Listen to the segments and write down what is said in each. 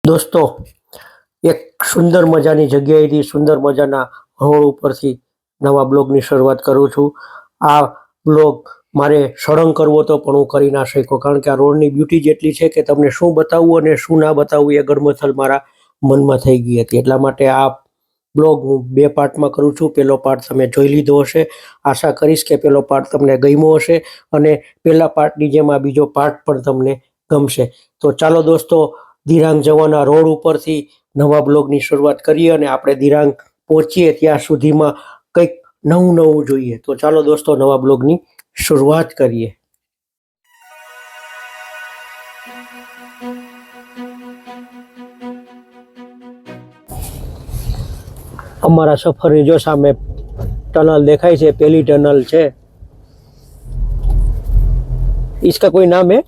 દોસ્તો, એક સુંદર મજાની જગ્યાએથી સુંદર મજાના રોડ ઉપરથી નવા બ્લોગની શરૂઆત કરું છું. આ બ્લોગ મારે સળંગ કરવો તો પણ હું કરી ના શક્યો, કારણ કે આ રોડની બ્યુટી જેટલી છે કે તમને શું બતાવવું અને શું ના બતાવવું એ ગડમથલ મારા મનમાં થઈ ગઈ હતી. એટલા માટે આ બ્લોગ હું 2 પાર્ટમાં કરું છું. પહેલો પાર્ટ તમે જોઈ લીધો હશે. આશા કરીશ કે પહેલો પાર્ટ તમને ગમ્યો હશે અને પહેલા પાર્ટની જેમ આ બીજો પાર્ટ પણ તમને ગમશે. તો ચાલો દોસ્તો, દિરાંગ જવાના રોડ ઉપરથી નવા બ્લોગની શરૂઆત કરીએ અને આપણે દિરાંગ પહોંચીએ ત્યાં સુધીમાં કંઈક નવું જોઈએ. તો ચાલો દોસ્તો, નવા બ્લોગની શરૂઆત કરીએ. અમારા સફરની જો સામે ટનલ દેખાય છે, પહેલી ટનલ છે. इसका कोई नाम है?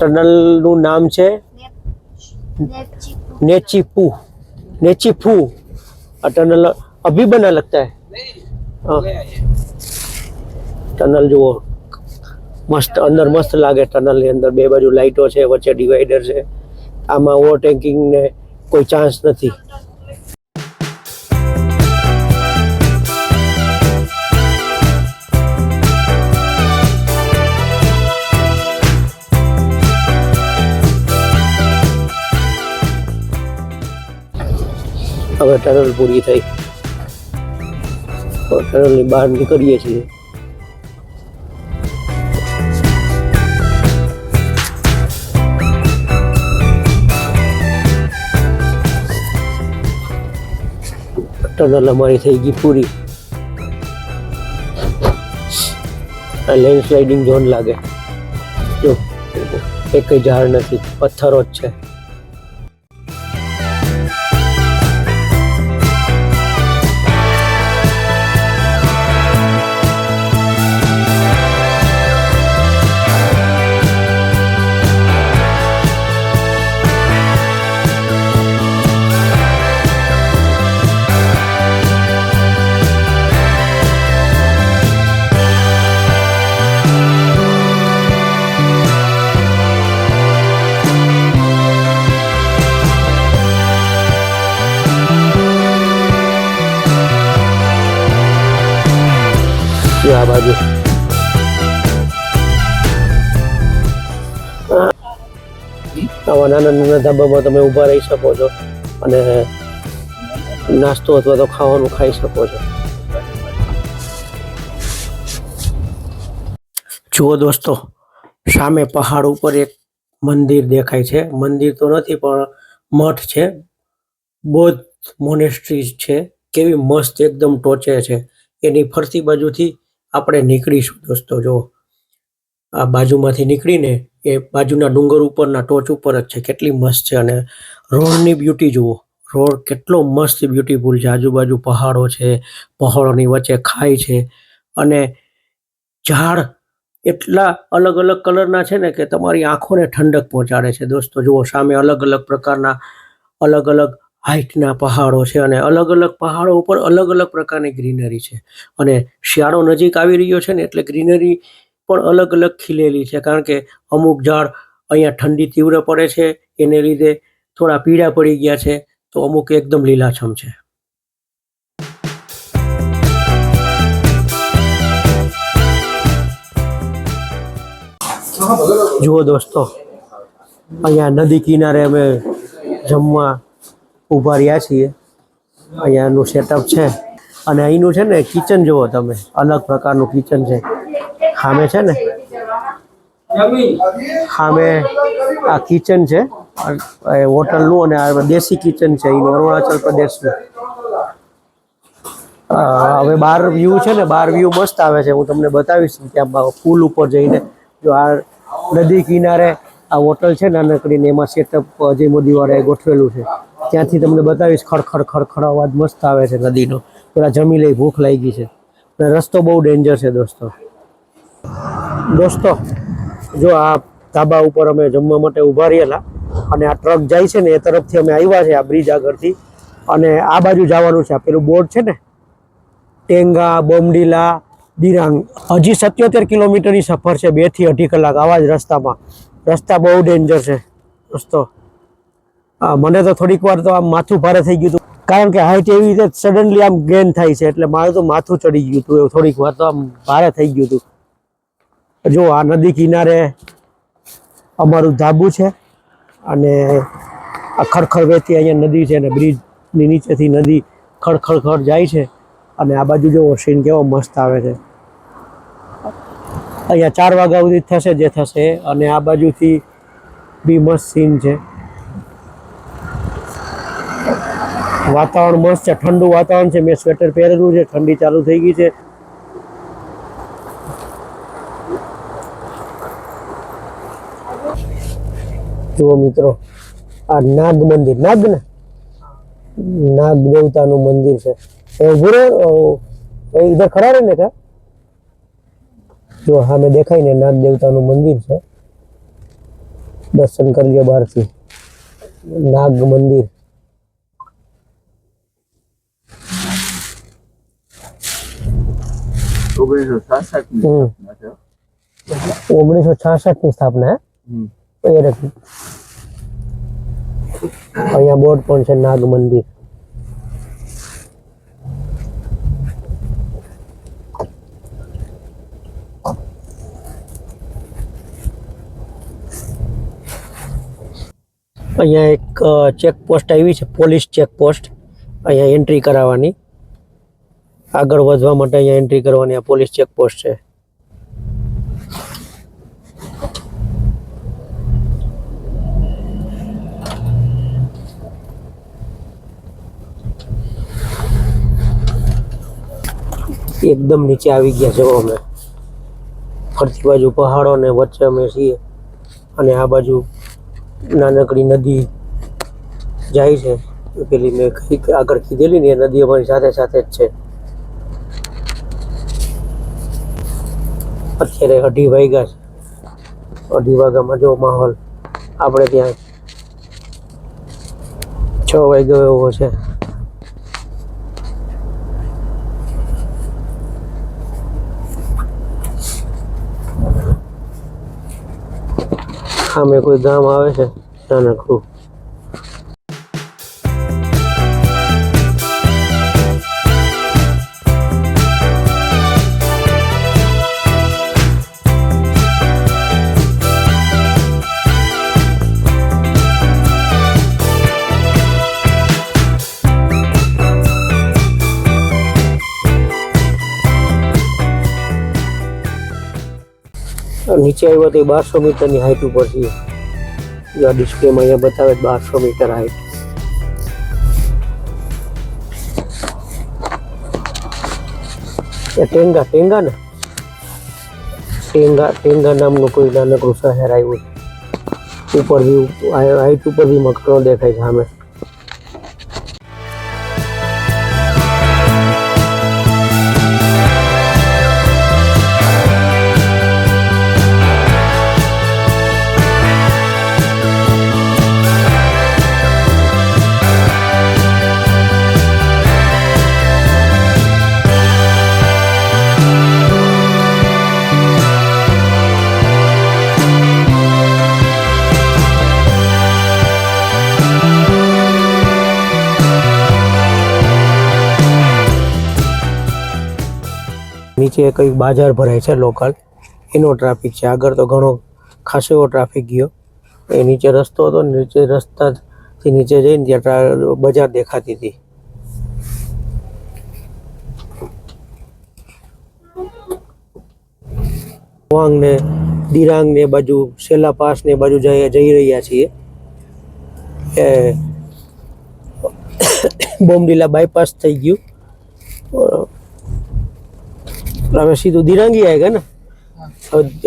टनल નું નામ છે नेचीफू. टनल अभी बना लगता है. टनल જુઓ, મસ્ત અંદર મસ્ત લાગે. ટનલ ની અંદર 2 બાજુ લાઈટો છે, વચ્ચે ડિવાઈડર છે. આમાં ઓવરટેકિંગ ને કોઈ ચાન્સ નથી. હવે ટનલ પૂરી થઈ, ટનલની બહાર નીકળીએ છીએ. ટનલ અમારી થઈ ગઈ પૂરી. આ લેન્ડસ્લાઇડિંગ ઝોન લાગે. જો એક ઝાડ નથી, પથ્થરો જ છે. આ બાજુ આવા નાના ધાબામાં તમે ઊભા રહી શકો છો અને નાસ્તો અથવા તો ખાવાનું ખાઈ શકો છો. જુઓ દોસ્તો, સામે પહાડ ઉપર એક મંદિર દેખાય છે. મંદિર તો નથી પણ મઠ છે, બૌદ્ધ મોનેસ્ટ્રી છે. કેવી મસ્ત એકદમ ટોચે છે. એની ફરતી બાજુથી આપણે નીકળીશું દોસ્તો. જો આ બાજુમાંથી નીકળીને એ બાજુના ડુંગર ઉપરના ટોચ ઉપર જ છે. કેટલી મસ્ત છે. અને રોડની બ્યુટી જુઓ, રોડ કેટલો મસ્ત બ્યુટીફુલ છે. આજુબાજુ પહાડો છે, પહાડોની વચ્ચે ખાઈ છે અને ઝાડ એટલા અલગ અલગ કલરના છે ને કે તમારી આંખોને ઠંડક પહોંચાડે છે. દોસ્તો જુઓ, સામે અલગ અલગ પ્રકારના અલગ અલગ હાઇટના પહાડો છે અને અલગ અલગ પહાડો ઉપર અલગ અલગ પ્રકારની ગ્રીનરી છે. અને શિયાળો નજીક આવી રહ્યો છે ને એટલે ગ્રીનરી પણ અલગ અલગ ખીલેલી છે, કારણ કે અમુક ઝાડ અહીંયા ઠંડી તીવ્ર પડે છે એને લીધે થોડા પીળા પડી ગયા છે, તો અમુક એકદમ લીલાછમ છે. જુઓ દોસ્તો, અહીંયા નદી કિનારે અમે જમવા ઊભા રહ્યા છીએ. અહીંયાનું સેટઅપ છે અને અહીંનું છે ને કિચન જુઓ તમે, અલગ પ્રકારનું કિચન છે. સામે છે ને, સામે આ કિચન છે હોટલનું અને આ દેશી કિચન છે એનું, અરુણાચલ પ્રદેશનું. હવે બહાર વ્યૂ છે ને, બહાર વ્યૂ મસ્ત આવે છે. હું તમને બતાવીશ ત્યાં પુલ ઉપર જઈને. જો આ નદી કિનારે આ હોટલ છે નાનકડીને, એમાં સેટઅપ અજય મોદીવાળાએ ગોઠવેલું છે. ત્યાંથી તમને બતાવીશ. ખડખડ અવાજ મસ્ત આવે છે નદીનો. પેલા જમી લઈ, ભૂખ લાગી છે. અને રસ્તો બહુ ડેન્જર છે દોસ્તો. જો આ ધાબા ઉપર અમે જમવા માટે ઊભા રહેલા અને આ ટ્રક જાય છે ને એ તરફથી અમે આવ્યા છે, આ બ્રિજ આગળથી. અને આ બાજુ જવાનું છે. આ પેલું બોર્ડ છે ને, ટેંગા, બોમડીલા દિરાંગ હજી 77 કિલોમીટરની સફર છે, 2 થી 2.5 કલાક આવા જ રસ્તામાં. રસ્તા બહુ ડેન્જર છે રસ્તો. મને તો થોડીક વાર તો આમ માથું ભારે થઈ ગયું હતું, કારણ કે હાઈટ એવી રીતે સડનલી આમ ગેન થાય છે, એટલે મારું તો માથું ચડી ગયું હતું. થોડીક વાર તો આમ ભારે થઈ ગયું હતું. જો આ નદી કિનારે અમારું ધાબુ છે અને આ ખડખડ વહેતી અહીંયા નદી છે, અને બ્રિજની નીચેથી નદી ખડખડ જાય છે. અને આ બાજુ જો સીન કેવો મસ્ત આવે છે. અહીંયા 4 વાગ્યા સુધી થશે જે થશે, અને આ બાજુથી બી મસ્ત સીન છે. વાતાવરણ મસ્ત છે, ઠંડુ વાતાવરણ છે. મેં સ્વેટર પહેરેલું છે, ઠંડી ચાલુ થઈ ગઈ છે. જુઓ મિત્રો, આ નાગ મંદિર, નાગ દેવતાનું મંદિર છે. इधर खड़ा रहने का जो हमें देखा ही ने नाग देवताનું મંદિર છે. દર્શન કરી લો બહારથી. નાગ મંદિર 1966 ની સ્થાપના. અહીંયા બોર્ડ પણ છે નાગ મંદિર. અહીંયા એક ચેકપોસ્ટ આવી છે, પોલીસ ચેકપોસ્ટ. અહીંયા એન્ટ્રી કરાવવાની, આગળ વધવા માટે અહીંયા એન્ટ્રી કરવાની આ પોલીસ ચેકપોસ્ટ છે. એકદમ નીચે આવી ગયા છો અમે. ફરતી બાજુ પહાડો ને વચ્ચે અમે છીએ, અને આ બાજુ નાનકડી નદી જાય છે. પેલી મેં આગળ કીધેલી ને એ નદી અમારી સાથે સાથે જ છે. અત્યારે 2:30 વાગ્યા છે. 2:30 વાગ્યામાં જો માહોલ આપણે ત્યાં 6 વાગ્યો એવો છે. સામે કોઈ ગામ આવે છે નાનકડું. નીચે આવ્યો તો 1200 મીટરની હાઈટ ઉપર છીએ. જો આ ડિસ્પ્લેમાં અહીંયા બતાવે 1200 મીટર હાઈટ. ટેંગા ને ટેંગા નામનું કોઈ નાનકડું શહેર આવ્યું છે. ઉપર બી હાઈટ ઉપર બી મકાનો દેખાય છે સામે. નીચે કંઈક બાજાર ભરાય છે લોકલ, એનો ટ્રાફિક છે. આગળ તો ઘણો ખાસો એવો ટ્રાફિક ગયો. એ નીચે રસ્તો હતો, નીચે રસ્તાથી નીચે જઈને ત્યાં બજાર દેખાતી હતી. વાંગ ને દિરાંગ ને બાજુ સેલા પાસ ને બાજુ જઈ રહ્યા છીએ. બોમડીલા બાયપાસ થઈ ગયું. હવે સીધું દિરાંગી આવેગા ને.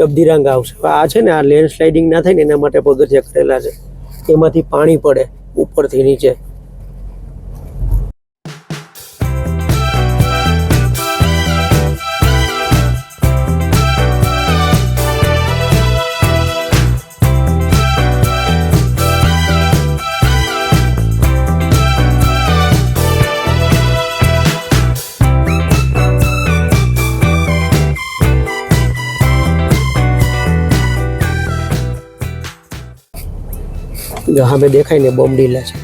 अब दिरांग આવશે. આ છે ને, આ લેન્ડ સ્લાઇડિંગ ના થાય ને એના માટે પગથિયા કરેલા છે. એમાંથી પાણી પડે ઉપરથી નીચે. જો સામે દેખાય ને બોમડીલા છે.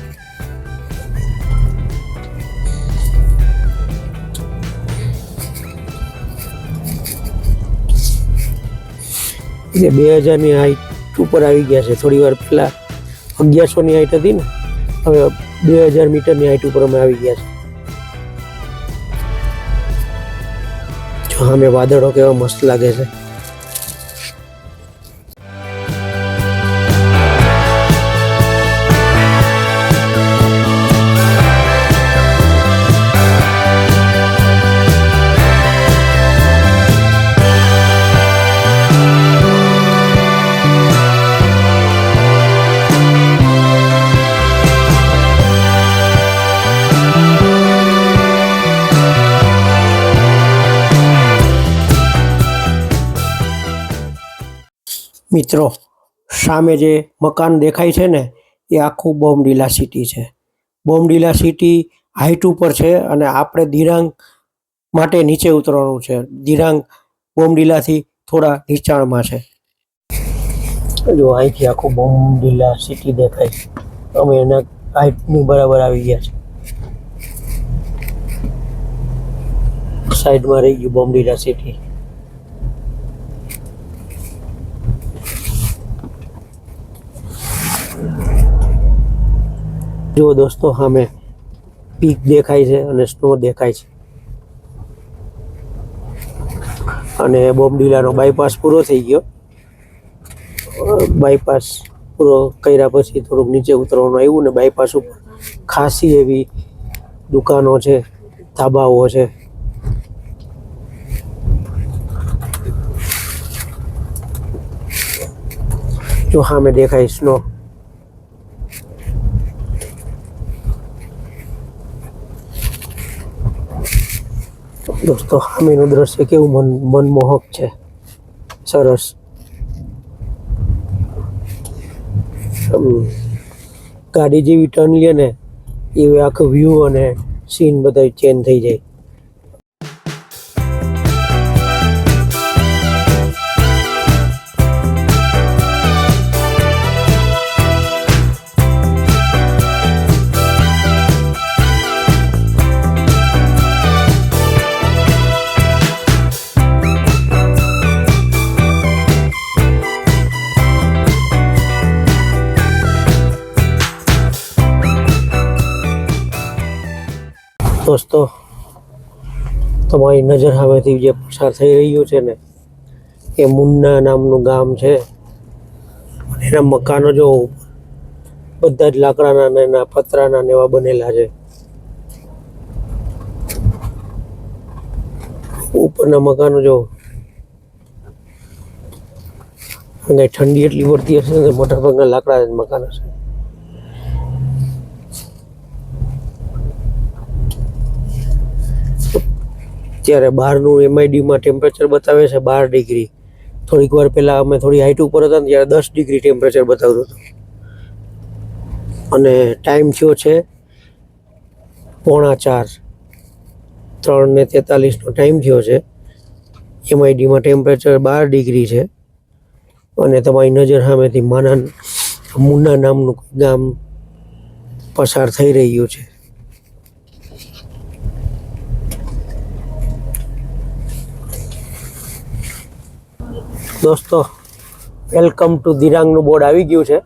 એટલે 2000 ની હાઈટ ઉપર આવી ગયા છે. થોડી વાર પહેલા 1100 ની હાઈટ હતી ને, હવે 2000 મીટરની હાઈટ ઉપર અમે આવી ગયા છે. જો સામે વાદળો કેવા મસ્ત લાગે છે. મિત્રો, સામે જે મકાન દેખાય છે ને એ આખું બોમડીલા સિટી છે. બોમડીલા સિટી હાઈટ ઉપર છે અને આપણે દિરાંગ માટે નીચે ઉતરવાનું છે. દિરાંગ બોમડીલાથી થોડા નીચાણમાં છે. જો અહીંથી આખું બોમડીલા સિટી દેખાય. અમે એના હાઈટની બરાબર આવી ગયા છે. સાઈડમાં રહી ગયું બોમડીલા સિટી. જો દોસ્તો, સામે પીક દેખાય છે અને સ્નો દેખાય છે. અને બોમડીલાનો બાયપાસ પૂરો થઈ ગયો. બાયપાસ પૂરો કર્યા પછી થોડુંક નીચે ઉતરવાનું આવ્યું ને બાયપાસ ઉપર ખાસી એવી દુકાનો છે, ધાબાઓ છે. જો સામે દેખાય સ્નો. દોસ્તો, સામેનું દ્રશ્ય કેવું મનમોહક છે, સરસ. ગાડી જેવી ટર્ન લે ને એ આખો વ્યૂ અને સીન બધા ચેન્જ થઈ જાય. દોસ્તો, તમારી નજર સામેથી જે પસાર થઈ રહ્યું છે ને એ મુન્ના નામનું ગામ છે. એના મકાનો જો બધા જ લાકડાના ને એના પતરાના ને એવા બનેલા છે. ઉપરના મકાનો જો, અને ઠંડી એટલી પડતી હશે ને મોટા ભાગના લાકડા મકાન હશે. ત્યારે બહારનું MID-માં ટેમ્પરેચર બતાવે છે 12 ડિગ્રી. થોડીક વાર પહેલાં અમે થોડી હાઈટ ઉપર હતા ને ત્યારે 10 ડિગ્રી ટેમ્પરેચર બતાવતું હતું. અને ટાઈમ થયો છે 3:45, 3:43નો ટાઈમ થયો છે. MID-માં ટેમ્પરેચર 12 ડિગ્રી છે. અને તમારી નજર સામેથી મુન્ના નામનું ગામ પસાર થઈ રહ્યું છે. દોસ્તો, વેલકમ ટુ દિરાંગનું બોર્ડ આવી ગયું છે.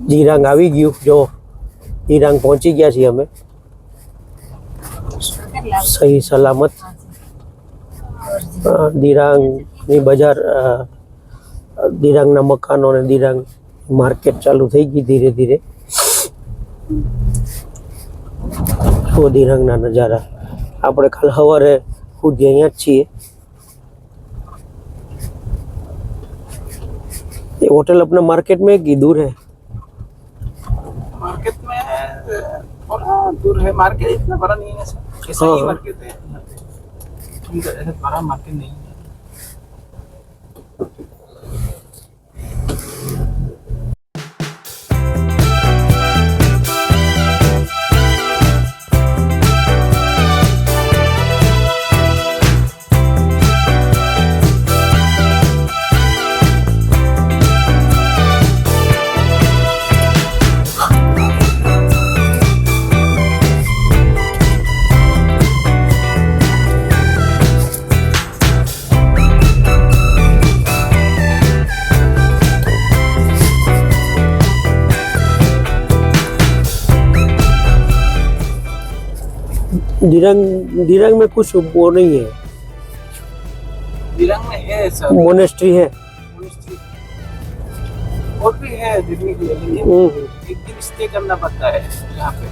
દિરાંગ આવી ગયું. જો દિરાંગ પહોંચી ગયા છીએ અમે સહી સલામત. દિરાંગની બજાર, દિરાંગના મકાનો અને દિરાંગ માર્કેટ ચાલુ થઈ ગઈ ધીરે ધીરે. તો દિરાંગના નજારા આપણે કાલ સવારે સુધી અહીંયા જ છીએ. ये होटल अपना मार्केट में की दूर है? मार्केट में थोड़ा दूर है. मार्केट इतना बड़ा नहीं है सर. ऐसा ही मार्केट है. ऐसा बड़ा मार्केट नहीं है. दिरंग दिरंग में कुछ वो नहीं है, दिरंग में है सर मोनेस्ट्री है। मोनेस्ट्री और भी है देखने के लिए, लेकिन एक दिन स्टे करना पड़ता है यहाँ पे,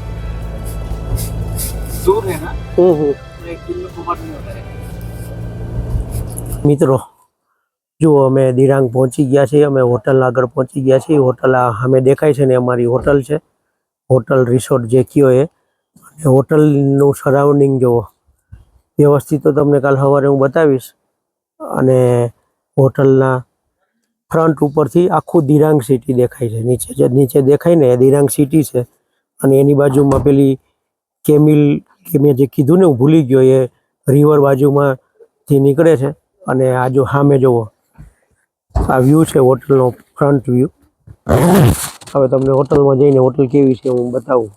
दूर है ना तो एक दिन में कवर नहीं होता है। મિત્રો જો અમે દિરાંગ પહોંચી ગયા છીએ, અમે હોટલ આગળ પહોંચી ગયા છીએ। હોટલ આ સામે દેખાય છે ને અમારી હોટલ છે, હોટલ રિસોર્ટ જે કયો એ। અને હોટલનું સરાઉન્ડિંગ જોવો વ્યવસ્થિત તો તમને કાલ સવારે હું બતાવીશ। અને હોટલના ફ્રન્ટ ઉપરથી આખું દિરાંગ સિટી દેખાય છે, નીચે દેખાય ને એ દિરાંગ સિટી છે। અને એની બાજુમાં પેલી કેમિલ કે મેં જે કીધું ને હું ભૂલી ગયો, એ રિવર બાજુમાંથી નીકળે છે। અને આ જો સામે જોવો આ વ્યૂ છે હોટલનો ફ્રન્ટ વ્યૂ। હવે તમને હોટલમાં જઈને હોટલ કેવી છે હું બતાવું।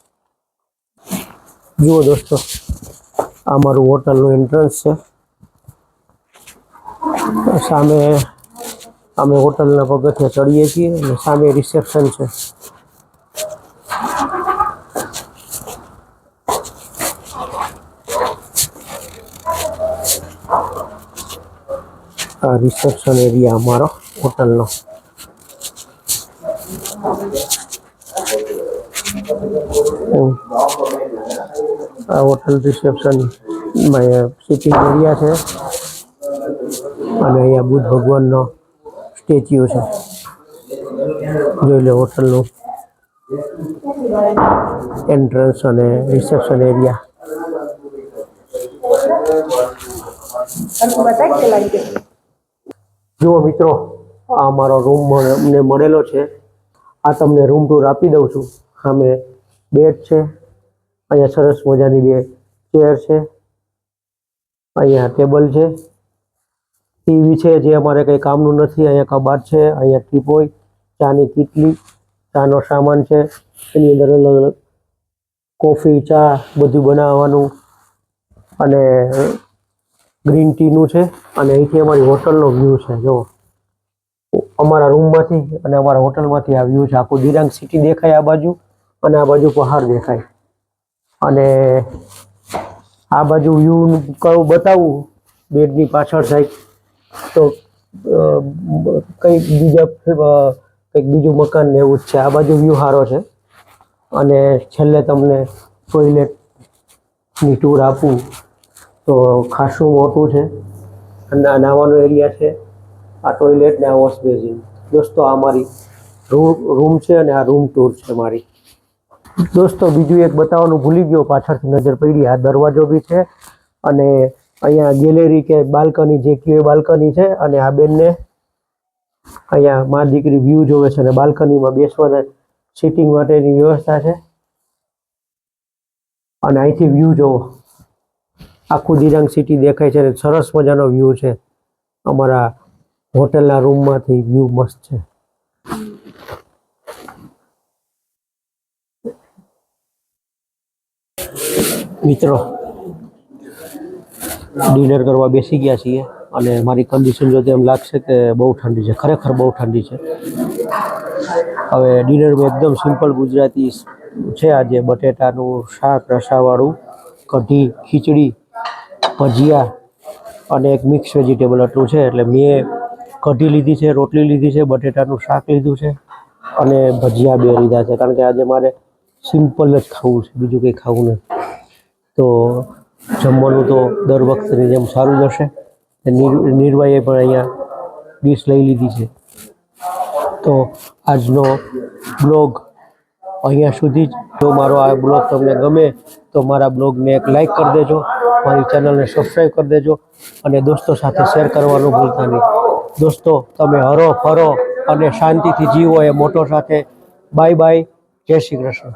જુઓ દોસ્તો, આ મારું હોટલનું એન્ટ્રન્સ છે। સામે અમે હોટલના પગથિયા ચડીએ છીએ અને સામે રિસેપ્શન છે। આ રિસેપ્શન એરિયા અમારો હોટલનો। આ હોટલ રિસેપ્શન સિટિંગ એરિયા છે। અને અહીંયા બુદ્ધ ભગવાનનો સ્ટેચ્યુ છે, જોઈ લો હોટલનું એન્ટ્રન્સ અને રિસેપ્શન એરિયા। જુઓ મિત્રો, આ અમારો રૂમ અમને મળેલો છે। આ તમને રૂમ ટૂર આપી દઉં છું। સામે બેડ છે, અહીંયા સરસ મજાની બે ચેર છે, અહીંયા ટેબલ છે, ટીવી છે જે અમારે કંઈ કામનું નથી, અહીંયા કબાટ છે, અહીંયા ટીપોય, ચાની કીટલી, ચાનો સામાન છે, એની અંદર અલગ અલગ કોફી ચા બધું બનાવવાનું અને ગ્રીન ટીનું છે। અને અહીંથી અમારી હોટલનો વ્યૂ છે, જુઓ અમારા રૂમમાંથી અને અમારા હોટલમાંથી આ વ્યૂ છે। આખું દિરાંગ સિટી દેખાય આ બાજુ, અને આ બાજુ પહાડ દેખાય। અને આ બાજુ વ્યૂ કહું બતાવું બેડની પાછળ સાઈડ તો કંઈક બીજું મકાન ને એવું જ છે। આ બાજુ વ્યૂ સારો છે। અને છેલ્લે તમને ટોયલેટની ટૂર આપું તો ખાસું મોટું છે, અને આ નાવાનો એરિયા છે, આ ટોયલેટ ને આ વોશ બેસિન। દોસ્તો આ મારી રૂમ છે અને આ રૂમ ટૂર છે મારી। દોસ્તો બીજું એક બતાવવાનું ભૂલી ગયો, પાછળથી નજર પડી, આ દરવાજો બી છે અને અહીંયા ગેલેરી કે બાલ્કની જે કહેવાય બાલ્કની છે। અને આ બેનને અહીંયા મા દીકરી વ્યૂ જોવે છે અને બાલ્કનીમાં બેસવાના સિટિંગ માટેની વ્યવસ્થા છે। અને અહીંથી વ્યૂ જોવો, આખું દિરાંગ સિટી દેખાય છે અને સરસ મજાનો વ્યૂ છે। અમારા હોટલના રૂમમાંથી વ્યૂ મસ્ત છે। મિત્રો ડિનર કરવા બેસી ગયા છીએ અને મારી કન્ડિશન જોતા એમ લાગશે કે બહુ ઠંડી છે, ખરેખર બહુ ઠંડી છે। હવે ડિનરમાં એકદમ સિમ્પલ ગુજરાતી છે। આજે બટેટાનું શાક રસાવાળું, કઢી, ખીચડી, ભજીયા અને એક મિક્સ વેજીટેબલ આટલું છે। એટલે મેં કઢી લીધી છે, રોટલી લીધી છે, બટેટાનું શાક લીધું છે અને ભજીયા બે લીધા છે, કારણ કે આજે મારે સિમ્પલ જ ખાવું છે, બીજું કંઈ ખાવું નથી। તો જમવાનું તો દર વખતની જેમ સારું જ હશે। નિર્વાઈએ પણ અહીંયા ડીશ લઈ લીધી છે। તો આજનો બ્લોગ અહીંયા સુધી જ। જો મારો આ બ્લોગ તમને ગમે તો મારા બ્લોગને એક લાઈક કરી દેજો, મારી ચેનલને સબસ્ક્રાઈબ કરી દેજો અને દોસ્તો સાથે શેર કરવાનું ભૂલતા નહીં। દોસ્તો તમે હરો ફરો અને શાંતિથી જીવો એ મોટો સાથે। બાય બાય, જય શ્રી કૃષ્ણ।